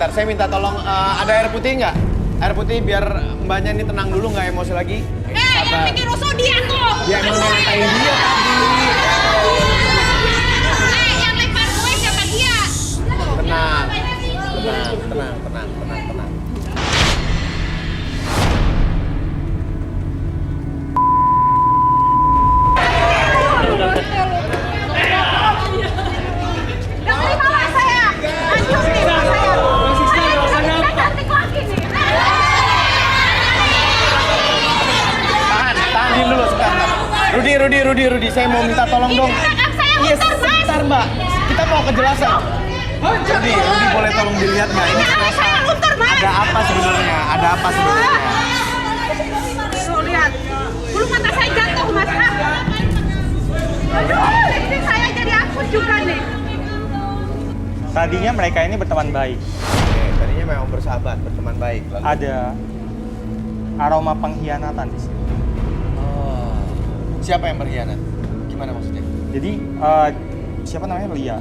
Bentar, saya minta tolong ada air putih nggak? Air putih biar mbaknya ini tenang dulu, nggak emosi lagi. Yang bikin rusuh dia tuh. Dia emang ngatain dia tadi. Yang lempar gue siapa dia? Tenang. Tenang. Tahan dulu sebentar. Rudi, saya mau minta tolong dong. Iya, sebentar Mbak. Kita mau kejelasan. Rudi boleh tolong dilihat nggak? Ini ada apa sebenarnya? Tuh lihat, bulu mata saya jatuh mas. Aduh, ini saya jadi akut juga nih. Tadinya mereka ini berteman baik. Oke, tadinya memang bersahabat, berteman baik. Lalu Ada aroma pengkhianatan di sini. Oh. Siapa yang berkhianat? Gimana maksudnya? Jadi siapa namanya Lia?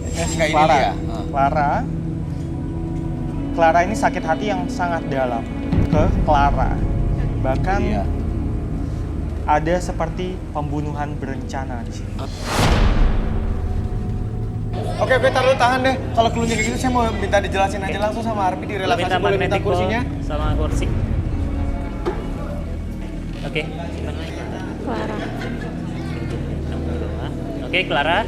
Enggak, ini Clara. Lia. Clara ini sakit hati yang sangat dalam ke Clara. Bahkan Iya. ada seperti pembunuhan berencana di sini. Oke, tahan deh. Kalau clue-nya kayak gitu, saya mau minta dijelasin aja langsung sama Arbi, direlaksasi. Boleh minta kursinya? Sama kursi. Oke, gimana? Clara. Oke, Clara.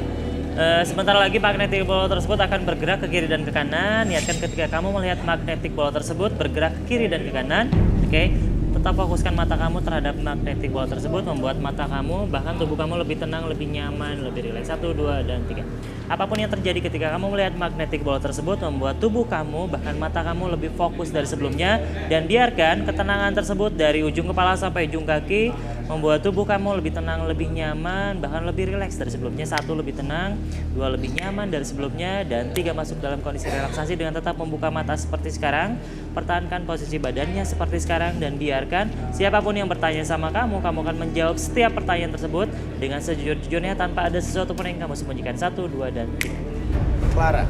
Sebentar lagi magnetic ball tersebut akan bergerak ke kiri dan ke kanan. Niatkan ketika kamu melihat magnetic ball tersebut bergerak ke kiri dan ke kanan. Oke, tetap fokuskan mata kamu terhadap magnetic ball tersebut, membuat mata kamu, bahkan tubuh kamu lebih tenang, lebih nyaman, lebih rileks. 1, 2, dan 3. Apapun yang terjadi ketika kamu melihat magnetic ball tersebut, membuat tubuh kamu, bahkan mata kamu lebih fokus dari sebelumnya. Dan biarkan ketenangan tersebut dari ujung kepala sampai ujung kaki, membuat tubuh kamu lebih tenang, lebih nyaman, bahkan lebih rileks dari sebelumnya. 1, lebih tenang. 2, lebih nyaman dari sebelumnya. Dan 3, masuk dalam kondisi relaksasi dengan tetap membuka mata seperti sekarang. Pertahankan posisi badannya seperti sekarang dan biarkan siapapun yang bertanya sama kamu akan menjawab setiap pertanyaan tersebut dengan sejujur-jujurnya tanpa ada sesuatu pun yang kamu sembunyikan. 1, 2, dan 3. Clara,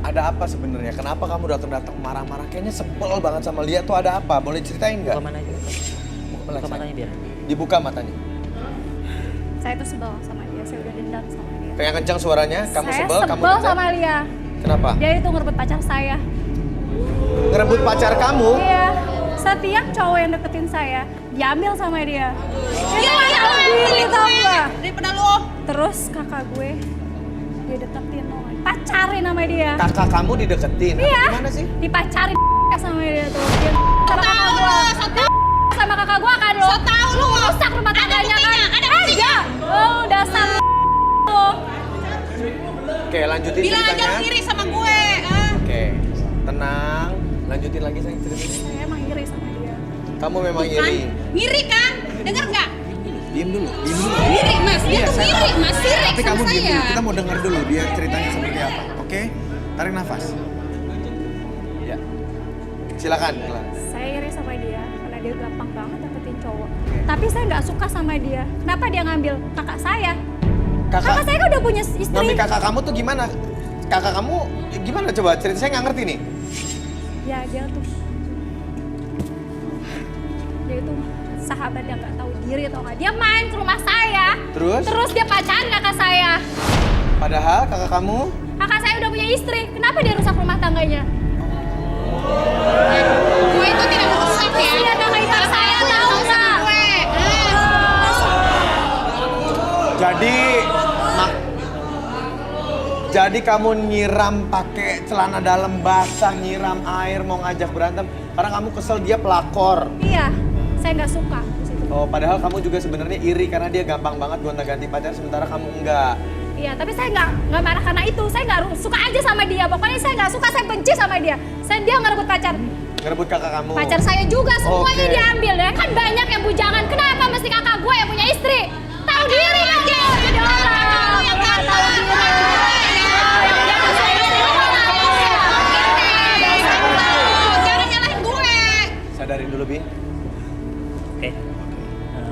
ada apa sebenarnya? Kenapa kamu datang marah-marah? Kayaknya sebel banget sama Lia tuh, ada apa? Boleh ceritain nggak? Buka mana aja? Buka matanya biar. Dibuka matanya. Saya tuh sebel sama dia, saya udah dendam sama dia. Kayak kencang suaranya, kamu Saya sebel, kamu sebel dendam. sama Lia. Kenapa? Dia itu ngerebut pacar saya. Ngerebut pacar kamu? Iya. Setiap cowok yang deketin saya, diambil sama dia. Dia tahu diri tau gak? Daripada lo. Terus kakak gue, dia deketin tau gak? Pacarin sama dia. Kakak kamu dideketin? Iya. Gimana sih? Dipacarin sama dia tuh. Dia sama kakak gue. Sama kakak gue kan lo. So tau lo. Rusak rumah tangganya kan. Ada buktinya. Oh, dasar lo. Oke, lanjutin Bilang aja ceritanya. lo iri sama gue. Oke, tenang. Lanjutin lagi sayang ceritanya. Saya emang iri sama dia. Kamu memang Kan? iri. Ngiri kan? Dengar nggak? Diem dulu. Ngiri mas, dia tuh saya ngiri tahu. mas, sirik Tapi sama kamu diem saya. dulu, kita mau dengar dulu dia ceritanya seperti apa. Oke? Tarik nafas. Ya. Silakan, Clara. Saya iri sama dia karena dia gampang banget dapetin cowok. Tapi saya nggak suka sama dia. Kenapa dia ngambil kakak saya? Kakak saya kan udah punya istri. Ngambil kakak kamu tuh gimana? Kakak kamu gimana coba cerita, saya nggak ngerti nih. Ya dia itu sahabat yang nggak tahu diri atau nggak. Dia main ke rumah saya. Terus dia pacaran kakak saya. padahal kakak kamu Kakak saya udah punya istri. Kenapa dia rusak rumah tangganya? Gue itu tidak merusak ya. Dia ada kaitan saya tahu nggak? Gue. jadi kamu nyiram pakai celana dalam basah, nyiram air mau ngajak berantem karena kamu kesel dia pelakor. Iya, saya nggak suka di situ. Oh, padahal kamu juga sebenarnya iri karena dia gampang banget gonta-ganti pacar sementara kamu enggak. Iya, tapi saya nggak marah karena itu. Saya nggak suka aja sama dia. Pokoknya saya nggak suka, saya benci sama dia. Dia ngerebut pacar. Ngerebut kakak kamu. Pacar saya juga, semuanya Oke. diambil ya. Kan banyak yang bujangan. Kenapa mesti kakak gue yang punya istri? Tahu diri aja. Jadi orang yang nggak tahu diri. Jangan nyalahin gue. Sadarin dulu, Bi. Oke.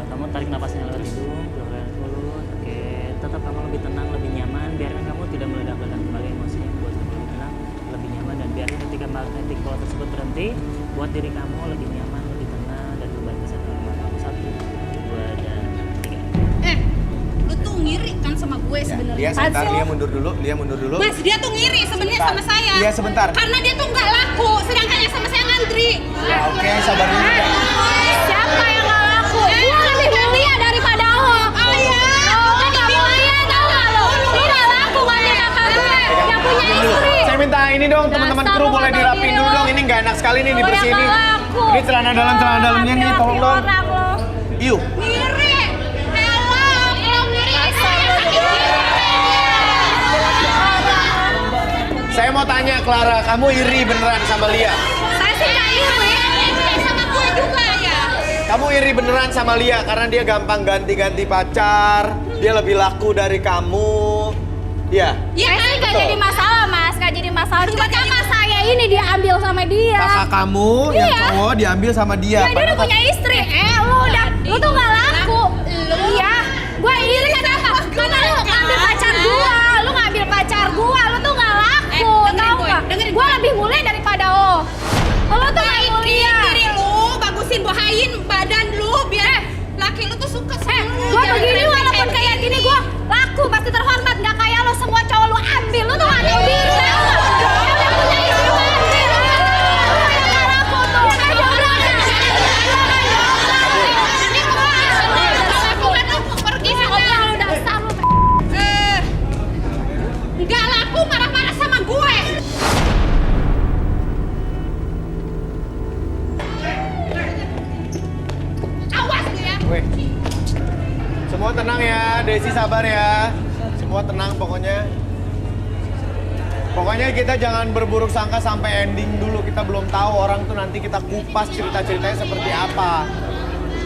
Kamu tarik napasnya lewat hidung, keluarkan mulut. Oke. Tetap kamu lebih tenang, lebih nyaman. Biarkan kamu tidak meledak-ledak kembali emosinya. Buat kamu lebih tenang, lebih nyaman dan biarin ketika magnetic pole tersebut berhenti, buat diri kamu lebih nyaman, lebih tenang, dan kembali ke satu rumah kamu. 1, 2, dan 3. Lu tuh ngiri kan sama gue sebenarnya. Lia sebentar, Apaan sih Lia mundur dulu. Mas, dia tuh ngiri sebenarnya sama saya. Lia sebentar. Karena dia tuh nggak laku, sedangkan yang sama saya ngantri. Ya, oke, sabar dulu. Siapa yang gak laku? Gua lebih mulia daripada lo. Oh iya. Lo gak mulia tau gak lo? Lo gak laku ngambil kakak gue yang punya istri. Saya minta ini dong, teman-teman Dasar kru lu boleh ngambil dirapiin diri dulu lo. dong. Ini nggak enak sekali nih Lo dibersihin yang nih. gak laku. Ini celana dalamnya nih, tolong dong. Laki-laki orang lo. Iu. Ngiri. Halo, kalau ngiri Saya mau tanya Clara, kamu iri beneran sama Lia? saya sih nggak iri. Sama gue juga ya. Kamu iri beneran sama Lia karena dia gampang ganti-ganti pacar, dia lebih laku dari kamu. Iya. Iya Saya kan? sih gak jadi masalah mas, gak jadi masalah. Cuma kakak saya ini dia ambil sama dia. Kakak kamu yang Iya. cowok diambil sama dia. Ya dia udah punya istri. Lu tuh gak laku. Iya. Gua iri kenapa? Karena lu ngambil pacar gua. Lu ngambil pacar gua. Lu tuh gak laku. dengerin Tau gue, gak? dengerin Gua gue. lebih mulia daripada lo. Lo tuh gak mulia. Diri lu, bagusin bahain badan lu biar laki lu tuh suka sama lu. Gua Jangan begini remeh walaupun kayak gini gua laku pasti terhormat. Gak kayak lo semua cowok lu ambil. Lu tuh gak tahu diri. Tau gak? Yang punya istri lu ambil. Lu yang gak laku tuh. Kayak jodoh. Pergi sana. Lu dasar lu. Nggak laku marah-marah sama gue. Awas lu ya. Weh. Semua tenang ya, Desi sabar ya. Semua tenang pokoknya. Pokoknya kita jangan berburuk sangka sampai ending dulu. Kita belum tahu orang tuh nanti kita kupas cerita-ceritanya seperti apa.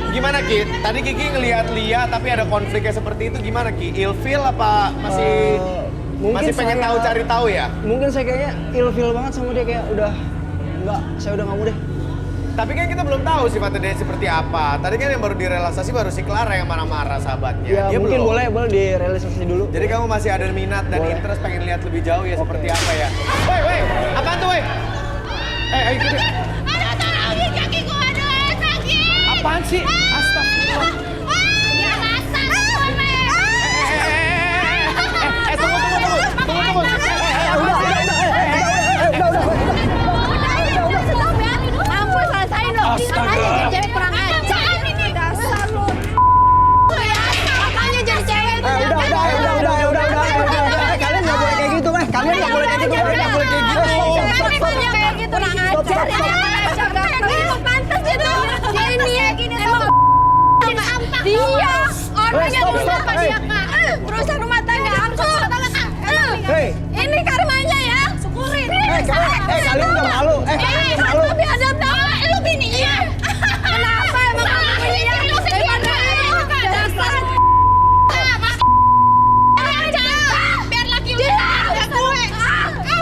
Gimana Ki? Tadi Kiki ngelihat Lia tapi ada konfliknya seperti itu gimana Ki? Ilfil apa masih Mungkin pengen saya- tahu cari tahu ya? Mungkin saya kayaknya ilfil banget sama dia, kayak udah enggak, saya udah nggak mau deh. Tapi kan kita belum tahu sifatnya dia seperti apa. Tadi kan yang baru direlaksasi baru si Clara yang marah-marah sahabatnya. Ya Dia mungkin belum. boleh direalisasi dulu. Jadi kamu masih ada minat dan Boleh. interest pengen lihat lebih jauh ya seperti apa ya? Woi, apaan tuh woi? Itu dia. Aduh, tolongin kaki gue, aduh sakit. Apaan sih? Astagfirullah. Ya rasa gue. Tunggu. Ampun, selesain lo. Astaga. Makanya jadi cewek kurang ajar. Dasar lo. Makanya jadi cewek itu Udah. Kalian nggak boleh kayak gitu, Kalian nggak boleh kayak gitu. Nggak boleh kayak gitu. kayak gitu. Kurang ajar. Pantas gitu. Jenny ya gini emang dia orangnya Stop, dulu stop, apa dia kak? Perusahaan rumah tangga aku. Hei. Ini karmanya ya, syukurin. Kalian nggak malu. Kalian nggak malu. Tapi ada tahu lu bininya. Kenapa emang kamu bininya? Daripada dasar. Biar laki lu ada gue.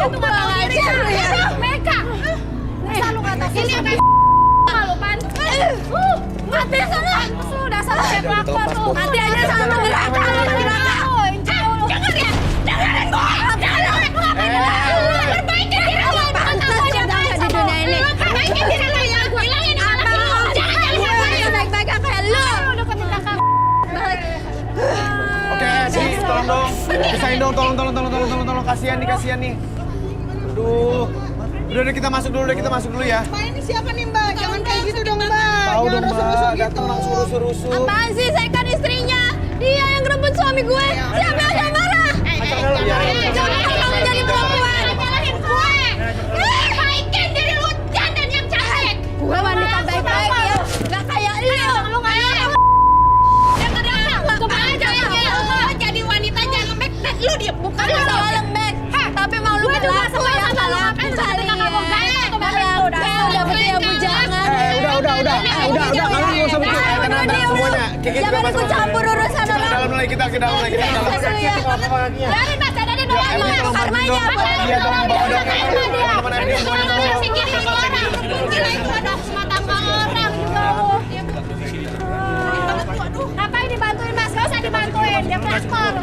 Itu kurang ajar lu ya. Meka. Masa lu kata Ini apa? malu pan. Mati sana. Sudah salah sepak lu. Mati aja sama neraka. Jangan ya. Dengerin gue. Perbaikin diri lu. Di dunia ini. Perbaikin diri lu ya. Bilangin sama laki lu. Jangan Gue baik-baik kayak lu. Lu udah ke belakang. Oke, sini tolong dong. Pisahin dong, tolong. Kasihan nih. Aduh. Udah kita masuk dulu ya. Mbak ini siapa nih Mbak? Jangan kayak gitu dong Mbak. Tahu Jangan dong rusuh-rusuh Mbak, datang langsung rusuh-rusuh. Apaan sih? Saya kan istrinya. Dia yang ngerebut suami gue. Siapa yang gak marah? Jangan kamu jadi perempuan. Nyalahin gue. Perbaikin diri lu. Jangan yang cantik. Gue wanita baik-baik ya. Gak kayak lu. Lu gak marah. Kemana aja ya? Lu jadi wanita jangan lembek. Lu dia bukan Lu salah lembek. Tapi mau lu berlaku ya kalau aku cari. Udah punya bujangan. Udah. Kalian nggak usah mikir. Tenang semuanya. Kiki juga Jangan masuk. ikut campur urusan orang. Dalam lagi kita dalam. Biarin mas, ada di doang mas. Karmanya. Dia dong, bawa dong. Teman-teman dia semuanya dong. Pikirin orang. Gila itu ada semata orang juga. Ngapain dibantuin mas? Gak usah dibantuin, dia pelakor.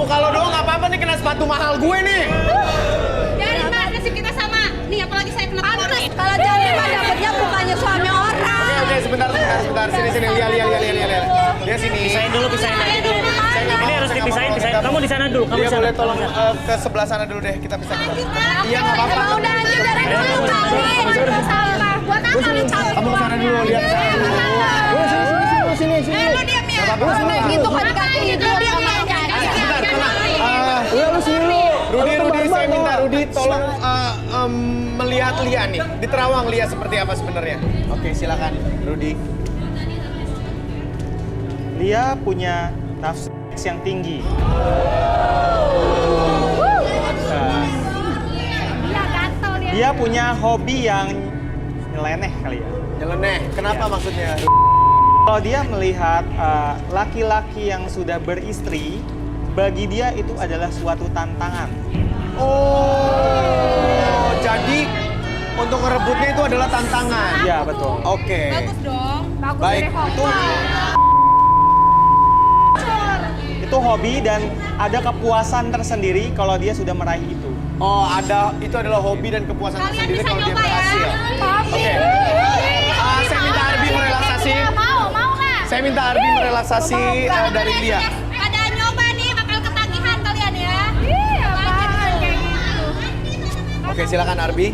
muka lo doang nggak apa-apa nih, kena sepatu mahal gue nih. Biarin mas, nasib kita sama. Nih apalagi saya kena Pantes kalau Jani mah dapetnya bukannya suami orang. Oke, sebentar. Sini, lihat. Dia sini. Pisahin dulu. Ini harus dipisahin. Kamu di sana dulu. Kamu Dia di sana. boleh tolong ke sebelah sana dulu deh, kita pisah. Iya nggak apa-apa. Emang udah lanjut dari dulu kali. Salah. Buat apa lu campur? Kamu kesana dulu, lihat sana dulu. Sini. Lu diam ya. Kayak gitu kan dikasih hidup sama Jani. Bentar, tenang. Lu sini lu. Rudi, saya minta Rudi tolong melihat Lia nih. Di Terawang Lia seperti apa sebenarnya? Oke, silakan Rudi. Lia punya nafsu seks yang tinggi. Iya gatel dia. Dia punya hobi yang nyeleneh kali ya. Nyeleneh, kenapa maksudnya? Kalau dia melihat laki-laki yang sudah beristri, bagi dia itu adalah suatu tantangan. Oh, jadi untuk ngerebutnya itu adalah tantangan. Iya, betul. Oke. Bagus dong. Bagus Baik, dari hobi. Itu hobi dan ada kepuasan tersendiri kalau dia sudah meraih itu. Oh, itu adalah hobi dan kepuasan Kalian tersendiri bisa kalau dia nyoba ya. berhasil. Oke. Saya minta Arbi merelaksasi. Mau nggak? Saya minta Arbi merelaksasi dari Lia. Ada nyoba nih, bakal ketagihan kalian ya. Iya, apaan kayak gitu. Oke, silakan Arbi.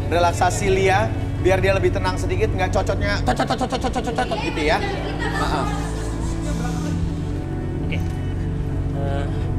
Relaksasi Lia biar dia lebih tenang sedikit, nggak cocotnya cocot gitu ya. Maaf. Oke.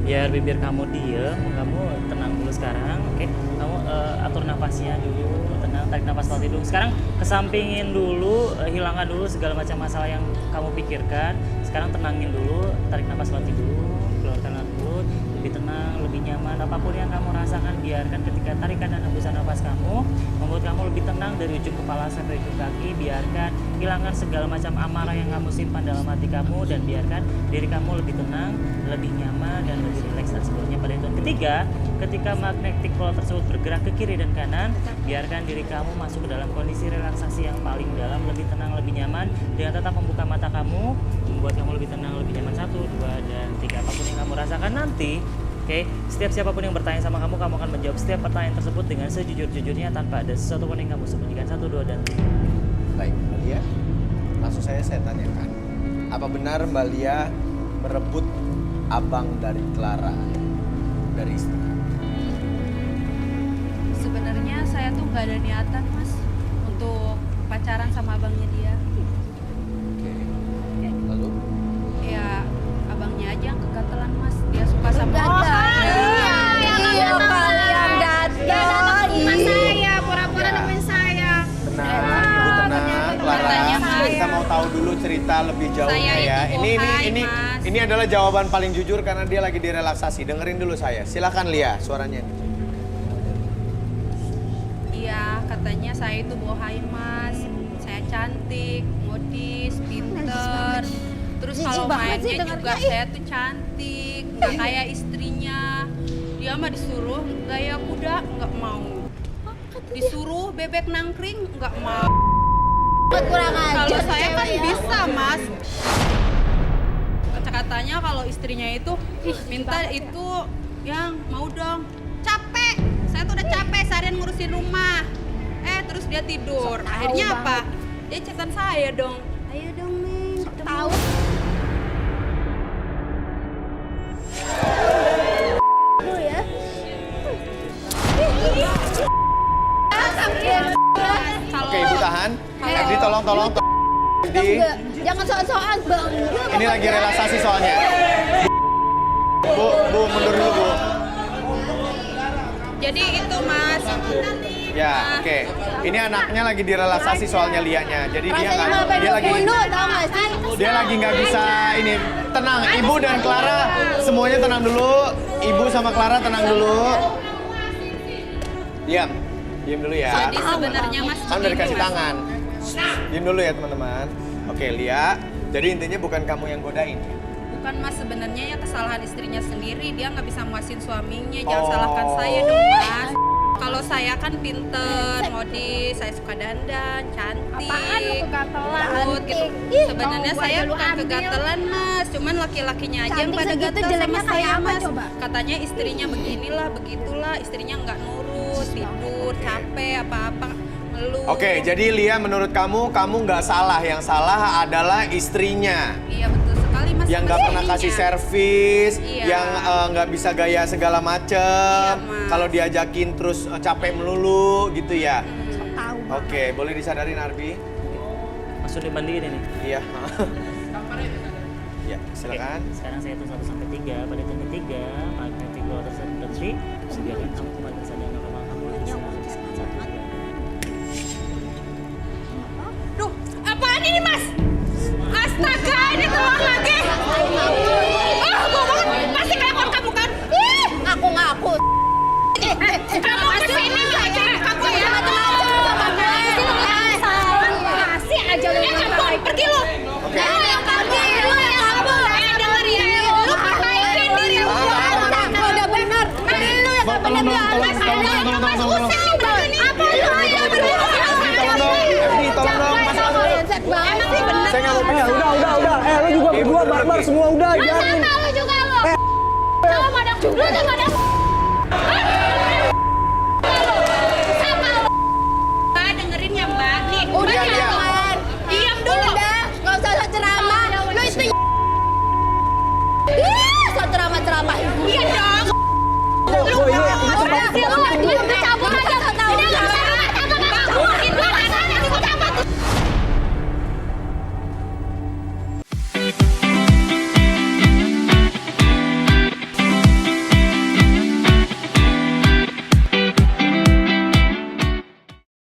Biar bibir kamu diem, kamu tenang dulu sekarang. Oke. Kamu atur nafasnya dulu, tenang, tarik nafas pelan hidung. Sekarang kesampingin dulu, hilangkan dulu segala macam masalah yang kamu pikirkan. Sekarang tenangin dulu, tarik nafas pelan dulu, keluarkan lewat mulut, lebih tenang, lebih nyaman. Apapun yang kamu rasakan, biarkan ketika tarikan dan hembusan nafas kamu membuat kamu lebih tenang dari ujung kepala sampai ujung kaki. Biarkan hilangkan segala macam amarah yang kamu simpan dalam hati kamu dan biarkan diri kamu lebih tenang, lebih nyaman dan lebih rileks dan sebelumnya. Pada hitungan ketiga, ketika magnetic pole tersebut bergerak ke kiri dan kanan, biarkan diri kamu masuk ke dalam kondisi relaksasi yang paling dalam, lebih tenang, lebih nyaman dengan tetap membuka mata kamu, membuat kamu lebih tenang, lebih nyaman. 1, 2, dan 3. Apapun yang kamu rasakan nanti, oke, setiap siapapun yang bertanya sama kamu akan menjawab setiap pertanyaan tersebut dengan sejujur-jujurnya tanpa ada sesuatu pun yang kamu sembunyikan. 1, 2, dan 3. Baik, Mbak Lia. Langsung saya tanyakan. Apa benar Mbak Lia merebut abang dari Clara dari istri? Sebenarnya saya tuh nggak ada niatan mas untuk pacaran sama abangnya dia. Oke. Lalu? Ya abangnya aja yang kegatelan mas. Dia suka sama Gatel. saya. Iya, kalian gatel. Iya, pura-pura nemuin saya. Tenang, Ibu tenang, Clara. Katanya saya. Kita mau tahu dulu cerita lebih jauhnya Saya ya. itu bohai, Ini Mas. adalah jawaban paling jujur karena dia lagi direlaksasi. Dengerin dulu saya. Silakan Lia, suaranya. Iya katanya saya itu bohai mas. Saya cantik, modis, pinter. Terus Jijik kalau banget sih mainnya juga dengernya, ih. saya tuh cantik, nggak kayak istrinya. Dia mah disuruh gaya kuda nggak mau. Disuruh bebek nangkring nggak mau. Kurang ajar. Kalau saya kan cewek ya. bisa mas. Katanya kalau istrinya itu minta itu yang mau dong. Capek. Saya tuh udah capek seharian ngurusin rumah. Terus dia tidur. Tahu Akhirnya apa? banget. Dia chatan saya dong. Ayo dong Neng. Tahu. Lu ya. Oke, Ibu tahan. Ebdi tolong. Ebdi. Jangan soal-soal bang. Ini lagi relaksasi soalnya. Bu, mundur dulu, Bu. Jadi itu mas. Ya, oke. Ini anaknya lagi direlaksasi soalnya Lianya. Jadi dia Rasanya nggak, sampai dia lagi 20 tau gak sih? dia lagi nggak bisa ini. Tenang, Ibu dan Clara semuanya tenang dulu. Ibu sama Clara tenang dulu. Diam dulu ya. Jadi sebenarnya mas. Kan udah dikasih gini, Mas. tangan. Diam dulu ya teman-teman. Oke, Lia. Jadi intinya bukan kamu yang godain. Bukan mas, sebenarnya ya kesalahan istrinya sendiri. Dia nggak bisa muasin suaminya. Jangan Oh. salahkan saya dong mas. Kalau saya kan pinter, modis, saya suka dandan, cantik. Apaan lu kegatelan? Imut gitu. Ih, Sebenarnya mau saya gua bukan ambil. kegatelan mas, cuman laki-lakinya aja yang Cantik pada segitu, gatel sama jeleknya kayak saya apa mas. coba? Katanya istrinya beginilah, begitulah, istrinya nggak nurut, tidur, capek, apa-apa, ngeluh. Oke, jadi Lia menurut kamu nggak salah. Yang salah adalah istrinya. Iya betul sekali mas. Yang nggak pernah kasih servis, Iya. yang nggak bisa gaya segala macem. Iya, Mas. Kalau diajakin terus capek melulu gitu ya. Tahu. Oke, boleh disadarin Arbi? Langsung dimandiin ini. Iya. Ya, Oke, silakan. sekarang saya hitung 1 sampai 3. Pada hitung ketiga, magnetic bola tersebut berhenti. Terus biarkan kamu kembali ke sadar normal kamu bisa. 1, 2. Duh, apaan ini mas? Astaga, ini telur lagi. Bau banget. Pasti kelewat kamu kan? Ih, Aku ngaku. kamu kesini aja kamu ya. Masih aja lu Ampun, pergi lu. Oke. Lu yang pergi, lu yang kabur. Denger ya, lu perbaikin diri lu. Udah bener. Lu yang gak bener Tolong, tolong. Apa lu aja bener? Tolong dong, Fdi, tolong dong. Mas Aldo. Emang sih bener. Saya nggak mau Udah. Lu juga berdua barbar semua udah, Lu biarin. sama lu juga lu. Coba madang. Lu tuh